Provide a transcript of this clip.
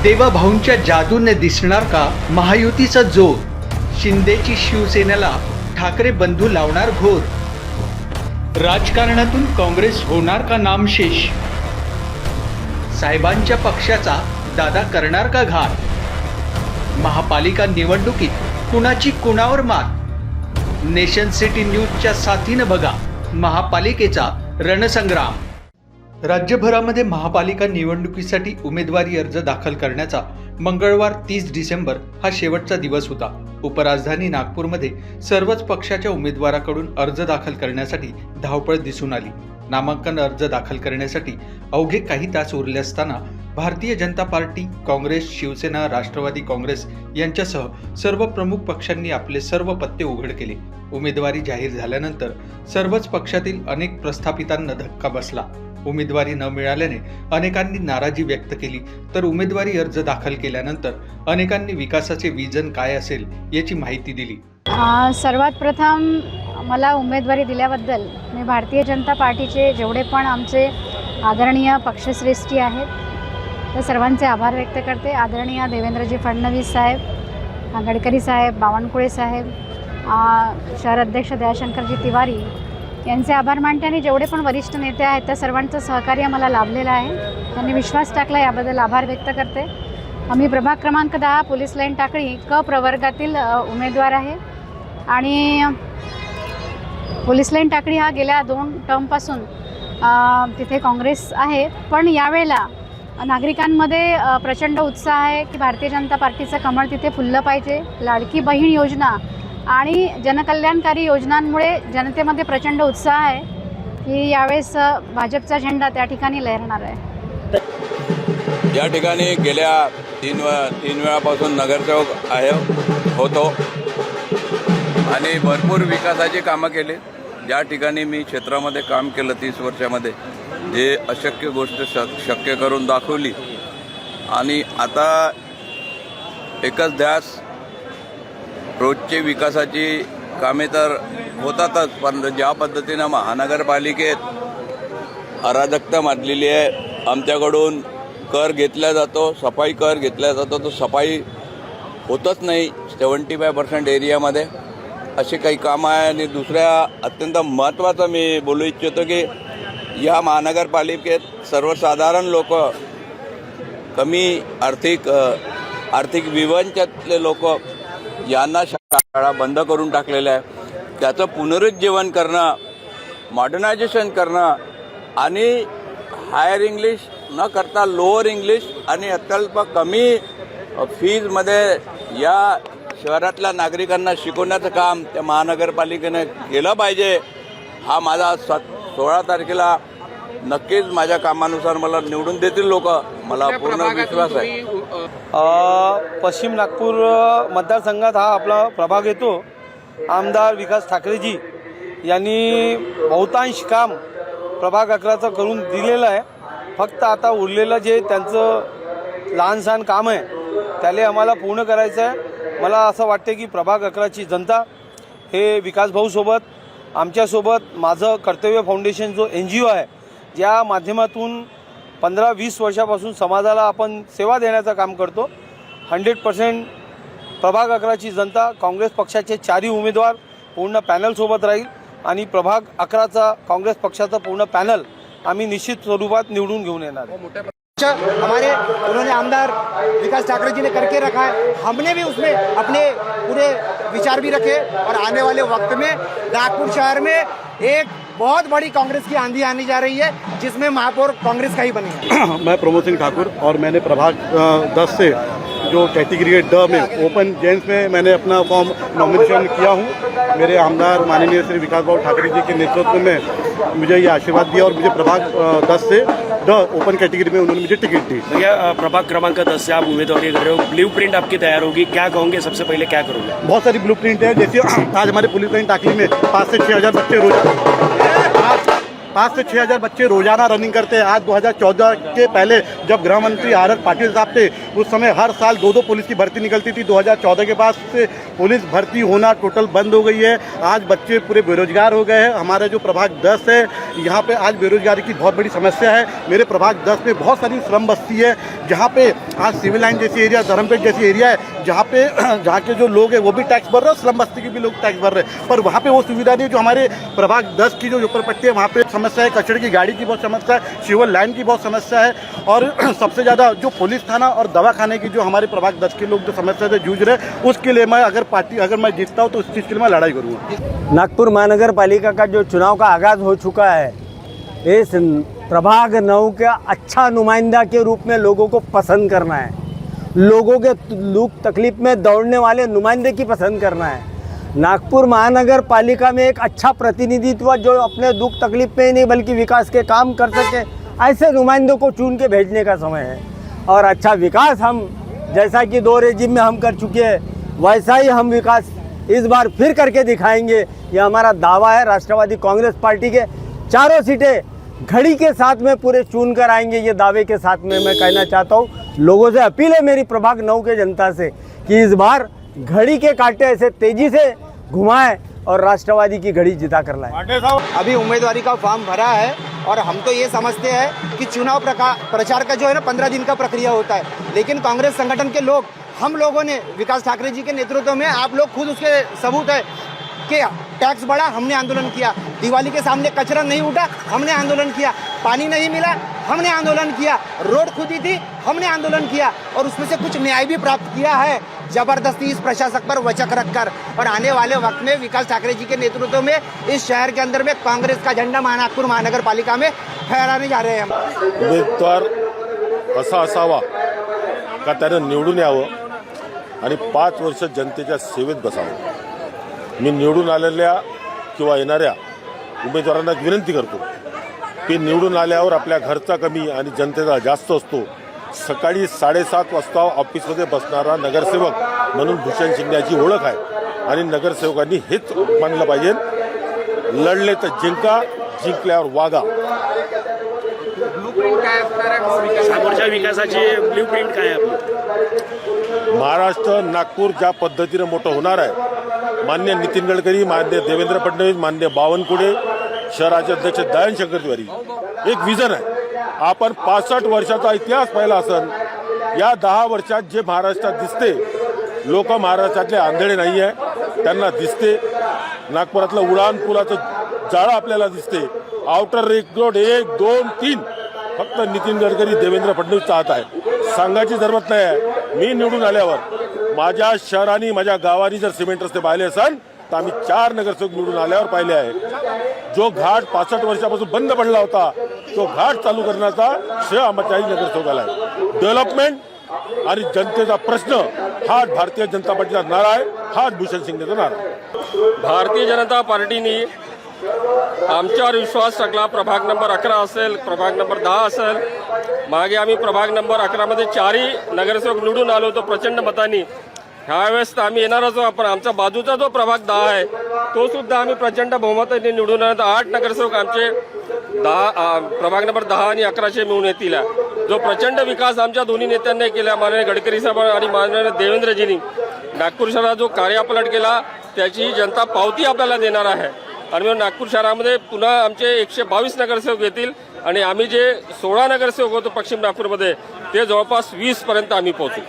देवाभाऊंच्या जादूने दिसणार का महायुतीचा जोर? शिंदेची शिवसेनेला ठाकरे बंधू लावणार घोर. राजकारणातून काँग्रेस होणार का नामशेष? साहेबांच्या पक्षाचा दादा करणार का घात? महापालिका निवडणुकीत कुणाची कुणावर मात? नेशन सिटी न्यूजच्या साथीनं बघा महापालिकेचा रणसंग्राम. राज्यभरामध्ये महापालिका निवडणुकीसाठी उमेदवारी अर्ज दाखल करण्याचा मंगळवार 30 डिसेंबर हा शेवटचा दिवस होता. उपराजधानी नागपूरमध्ये सर्वच पक्षाच्या उमेदवाराकडून अर्ज दाखल करण्यासाठी धावपळ दिसून आली. नामांकन अर्ज दाखल करण्यासाठी अवघे काही तास उरले असताना भारतीय जनता पार्टी, काँग्रेस, शिवसेना, राष्ट्रवादी काँग्रेस यांच्यासह सर्व प्रमुख पक्षांनी आपले सर्व पत्ते उघड केले. उमेदवारी जाहीर झाल्यानंतर सर्वच पक्षातील अनेक प्रस्थापितांना धक्का बसला. उमेदवारी न मिळाल्याने अनेकांनी नाराजी व्यक्त केली, तर उमेदवारी अर्ज दाखल केल्यानंतर अनेकांनी विकासाचे विजन काय असेल याची माहिती दिली. सर्वात प्रथम मला उमेदवारी दिल्याबद्दल मी भारतीय जनता पार्टीचे जेवढे पण आमचे आदरणीय पक्षश्रेष्ठी आहेत त्या सर्वांचे आभार व्यक्त करते. आदरणीय देवेंद्रजी फडणवीस साहेब, गडकरी साहेब, बावनकुळे साहेब, शहर अध्यक्ष दयाशंकरजी तिवारी यांचे आभार मानते. आणि जेवढे पण वरिष्ठ नेते आहेत त्या सर्वांचं सहकार्य मला लाभलेलं आहे. त्यांनी विश्वास टाकला, याबद्दल आभार व्यक्त करते. आम्ही प्रभाग क्रमांक 10 पोलीस लाईन टाकळी क प्रवर्गातील उमेदवार आहे आणि पोलीस लाईन टाकळी हा गेल्या 2 टर्मपासून तिथे काँग्रेस आहे. पण यावेळेला नागरिकांमध्ये प्रचंड उत्साह आहे की भारतीय जनता पार्टीचं कमळ तिथे फुललं पाहिजे. लाडकी बहीण योजना आणि जनकल्याणकारी योजनांमुळे जनतेमध्ये प्रचंड उत्साह आहे की यावेळेस भाजपचा झेंडा त्या ठिकाणी लहरणार आहे. या ठिकाणी गेल्या तीन वेळापासून नगरसेवक होतो आणि भरपूर विकासाची कामं केली. ज्या ठिकाणी मी क्षेत्रामध्ये काम केलं 30 वर्षामध्ये, जे अशक्य गोष्ट शक्य करून दाखवली. आणि आता एकच ध्यास, रोजची विकासाची कामे तर होतातच, पण ज्या पद्धतीनं महानगरपालिकेत अराजकता माजलेली आहे, आमच्याकडून कर घेतला जातो, सफाई कर घेतला जातो, तो सफाई होतच नाही 75% एरियामध्ये. अशी काही कामं आहे. आणि दुसऱ्या अत्यंत महत्त्वाचं मी बोलू इच्छितो की या महानगरपालिकेत सर्वसाधारण लोक, कमी आर्थिक विवंचनातले लोक यांना शाळा बंद करून टाकलेल्या आहे. त्याचं पुनरुज्जीवन करणं, मॉडर्नायझेशन करणं आणि हायर इंग्लिश न करता लोअर इंग्लिश आणि अत्यल्प कमी फीजमध्ये या शहरातल्या नागरिकांना शिकवण्याचं काम त्या महानगरपालिकेनं केलं पाहिजे. हा माझा 16 तारखेला नक्कीच माझ्या कामानुसार मला निवडून देतील लोक, मला पूर्ण विश्वास आहे. पश्चिम नागपूर मतदारसंघात हा आपला प्रभाग येतो. आमदार विकास ठाकरेजी यांनी बहुतांश काम प्रभाग 11चं करून दिलेलं आहे. फक्त आता उरलेलं जे त्यांचं लहान सहान काम आहे त्याला आम्हाला पूर्ण करायचं आहे. मला असं वाटते की प्रभाग 11ची जनता हे विकासभाऊसोबत, आमच्यासोबत माझं कर्तव्य फाउंडेशन जो NGO आहे, ज्या माध्यमातून 15-20 वर्षापासून समाजाला आपण सेवा देण्याचं काम करतो. 100% प्रभाग 11ची जनता काँग्रेस पक्षाचे 4ही उमेदवार पूर्ण पॅनलसोबत राहील आणि प्रभाग 11चा काँग्रेस पक्षाचा पूर्ण पॅनल आम्ही निश्चित स्वरूपात निवडून घेऊन येणार आहे. हमारे उन्होंने आमदार विकास ठाकरे जी ने करके रखा है, हमने भी उसमें अपने पूरे विचार भी रखे और आने वाले वक्त में नागपुर शहर में एक बहुत बड़ी कांग्रेस की आंधी आने जा रही है जिसमें महापौर कांग्रेस का ही बनेगा. मैं प्रमोद सिंह ठाकुर और मैंने प्रभाग 10 से जो कैटेगरी ड में ओपन जेंट्स में मैंने अपना फॉर्म नॉमिनेशन किया हूँ. मेरे आमदार माननीय श्री विकास भाऊ ठाकरे जी के नेतृत्व में मुझे ये आशीर्वाद दिया और मुझे प्रभाग 10 से ड ओपन कैटेगरी में उन्होंने मुझे टिकट दी. भैया, प्रभाग क्रमांक 10 से आप उम्मीदवारी कर रहे हो, ब्लू प्रिंट आपकी तैयार होगी, क्या कहोगे? सबसे पहले क्या करोगे? बहुत सारी ब्लू प्रिंट है. जैसे आज हमारे पुलिस लाइन टाकली में 5 से 6 हज़ार बच्चे रोज 5 से 6 हज़ार बच्चे रोजाना रनिंग करते हैं। आज 2014 के पहले जब गृह मंत्री आर एस पाटिल साहब थे, उस समय हर साल 2-2 पुलिस की भर्ती निकलती थी। 2014 के बाद से पुलिस भर्ती होना टोटल बंद हो गई है। आज बच्चे पूरे बेरोजगार हो गए हैं। हमारा जो प्रभाग 10 है, यहाँ पे आज बेरोजगारी की बहुत बड़ी समस्या है। मेरे प्रभाग 10 में बहुत सारी श्रम बस्ती है, जहाँ पे आज सिविल लाइन जैसी एरिया, धर्मपेट जैसी एरिया है, जहाँ के जो लोग हैं वो भी टैक्स भर रहे हैं, श्रम बस्ती के भी लोग टैक्स भर रहे हैं, पर वहाँ पे वो सुविधा नहीं है जो हमारे प्रभाग 10 की जो झोपड़पट्टी है वहाँ पे समस्या है। कचरे की गाड़ी की बहुत समस्या है, सिविल लाइन की बहुत समस्या है, और सबसे ज़्यादा जो पुलिस थाना और दवाखाने की जो हमारे प्रभाग 10 के लोग जो समस्या से जूझ रहे हैं, उसके लिए मैं अगर मैं जीतता हूँ तो उस चीज़ के लिए मैं लड़ाई करूँगा। नागपुर महानगर पालिका का जो चुनाव का आगाज़ हो चुका है, इस प्रभाग 9 के अच्छा नुमाइंदा के रूप में लोगों को पसंद करना है, लोगों के दुख तकलीफ में दौड़ने वाले नुमाइंदे की पसंद करना है। नागपुर महानगर पालिका में एक अच्छा प्रतिनिधित्व जो अपने दुख तकलीफ में ही नहीं बल्कि विकास के काम कर सके, ऐसे नुमाइंदों को चुन के भेजने का समय है। और अच्छा विकास हम जैसा कि 2 रेजिम में हम कर चुके हैं, वैसा ही हम विकास इस बार फिर करके दिखाएंगे। ये हमारा दावा है। राष्ट्रवादी कांग्रेस पार्टी के 4 सीटें घड़ी के साथ में पूरे चुन कर आएंगे, ये दावे के साथ में मैं कहना चाहता हूँ। लोगों से अपील है मेरी प्रभाग 9 के जनता से कि इस बार घड़ी के कांटे ऐसे तेजी से घुमाएं और राष्ट्रवादी की घड़ी जिता कर लाएं। अभी उम्मीदवारी का फॉर्म भरा है और हम तो ये समझते हैं कि चुनाव प्रचार का जो है ना 15 दिन का प्रक्रिया होता है, लेकिन कांग्रेस संगठन के लोग, हम लोगों ने विकास ठाकरे जी के नेतृत्व में, आप लोग खुद उसके सबूत है कि टैक्स बढ़ा, हमने आंदोलन किया, दिवाली के सामने कचरा नहीं उठा, हमने आंदोलन किया, पानी नहीं मिला, हमने आंदोलन किया, रोड खुदी थी, हमने आंदोलन किया, और उसमें से कुछ न्याय भी प्राप्त किया है जबरदस्ती इस प्रशासक पर वचक रखकर। और आने वाले वक्त में विकास ठाकरे जी के नेतृत्व में इस शहर के अंदर में कांग्रेस का झंडा नागपूर महानगर पालिका में फहराने जा रहे हैं हम। उमेदवार असा असावा का त्यानं निवडून यावं आणि 5 वर्ष जनतेच्या सेवेत बसावं। मी निवडून आलेल्या किंवा येणाऱ्या उमेदवारांना विनंती करतो की निवडून आल्यावर आपल्या घरचा कमी आणि जनतेचा जास्त असतो। सकाळी 7:30 वाजता ऑफिसमध्ये बसणारा नगरसेवक म्हणून भूषण शिंदेची ओळख आहे आणि नगरसेवकांनी हेच मानलं पाहिजे, लढले तर जिंका, जिंकल्यावर वागा। समोरच्या विकासाची ब्ल्यूप्रिंट काय आहे आपली? महाराष्ट्र, नागपूर ज्या पद्धतीने मोठं होणार आहे, मान्य नितीन गडकरी, मान्य देवेंद्र फडणवीस, मान्य बावनकुळे, शहराचे अध्यक्ष दयाशंकर तिवारी, एक विजन आहे। आपण 65 वर्षाचा इतिहास पाहिला असन, या 10 वर्षात जे महाराष्ट्रात दिसते, लोक महाराष्ट्रातले आंधळे नाही आहे, त्यांना दिसते। नागपुरातलं उडान पुलाचं जाळं आपल्याला दिसते, आउटर रिंग रोड 1, 2, 3 फक्त नितीन गडकरी, देवेंद्र फडणवीसचा हात आहे। सांगायची जरूरत नाही आहे। मी निवडून आल्यावर माझ्या शहरांनी, माझ्या गावांनी जर सिमेंट रस्ते पाहिले असाल तर आम्ही 4 नगरसेवक निवडून आल्यावर पाहिले आहे। जो घाट 65 वर्षापासून बंद पडला होता, तो घाट चालू करण्याचा श्रेय आमच्या नगरसेवकाला आहे। डेव्हलपमेंट आणि जनतेचा प्रश्न हा भारतीय जनता पार्टीचा नारा आहे, हा भूषण शिंदेचा नारा आहे। भारतीय जनता पार्टीने आमच्यावर विश्वास टाकला। प्रभाग नंबर 11 असेल, प्रभाग नंबर 10 असेल, मागे आम्ही प्रभाग नंबर 11 मध्ये 4ही नगरसेवक निवडून आलो होतो प्रचंड मतांनी। ह्यावेळेस तर आम्ही येणारच आहोत, पण आमचा बाजूचा जो प्रभाग 10 आहे तो सुद्धा आम्ही प्रचंड बहुमताने निवडून आलो। 8 नगरसेवक आमचे प्रभाग नंबर 10 आणि 11 मिळून येतील। जो प्रचंड विकास आमच्या दोन्ही नेत्यांनी केला, माननीय गडकरी साहेब आणि माननीय देवेंद्रजींनी नागपूर शहरात जो कार्यपलट केला, त्याची जनता पावती आपल्याला देणार आहे। आणि म्हणून नागपूर शहरामध्ये पुन्हा आमचे 122 नगरसेवक येतील आणि आम्ही जे 16 नगरसेवक होतो पश्चिम नागपूरमध्ये, ते जवळपास 20 पर्यंत आम्ही पोहोचू।